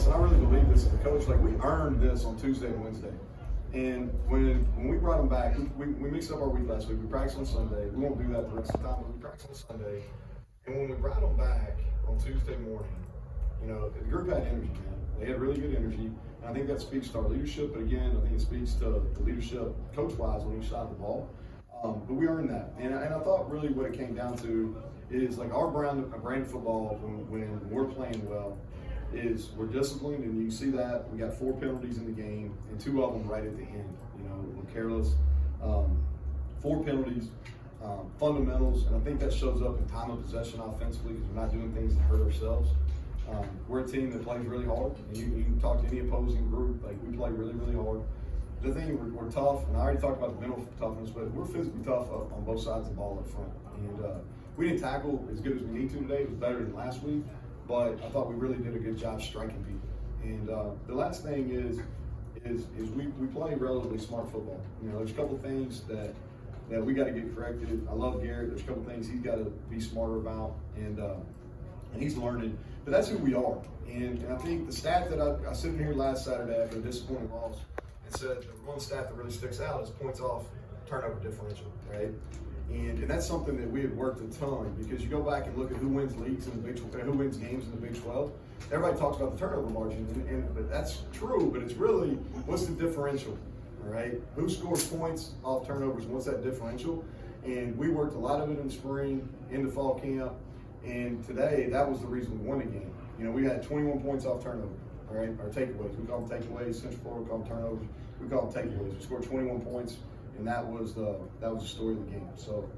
this, and I really believe this as a coach. Like, we earned this on Tuesday and Wednesday. And when we brought them back, we mixed up our week last week. We practiced on Sunday. We won't do that the rest of the time, but we practiced on Sunday. And when we brought them back on Tuesday morning, you know, the group had energy, man. They had really good energy. And I think that speaks to our leadership. But again, I think it speaks to the leadership coach-wise when he shot the ball. But we earned that. And I thought really what it came down to is like our brand of football when we're playing well is we're disciplined, and you can see that. We got 4 penalties in the game, and 2 of them right at the end. You know, we're careless. 4 penalties, fundamentals, and I think that shows up in time of possession offensively because we're not doing things to hurt ourselves. We're a team that plays really hard. And you can talk to any opposing group, like we play really, really hard. The thing, we're tough, and I already talked about the mental toughness, but we're physically tough on both sides of the ball up front. And we didn't tackle as good as we need to today. It was better than last week, but I thought we really did a good job striking people. And the last thing is we play relatively smart football. You know, there's a couple things that we got to get corrected. I love Garrett. There's a couple things he's got to be smarter about, and he's learning. But that's who we are. And I think the stat that I sitting here last Saturday after a disappointing loss and said the one stat that really sticks out is points off turnover differential, right? And that's something that we had worked a ton, because you go back and look at who wins leagues in the Big 12, who wins games in the Big 12. Everybody talks about the turnover margin, but that's true. But it's really, what's the differential, all right? Who scores points off turnovers, and what's that differential? And we worked a lot of it in the spring, into fall camp, and today that was the reason we won the game. You know, we had 21 points off turnover, all right, or takeaways. We call them takeaways. Central Florida call them turnovers. We call them takeaways. We scored 21 points. And that was the story of the game. So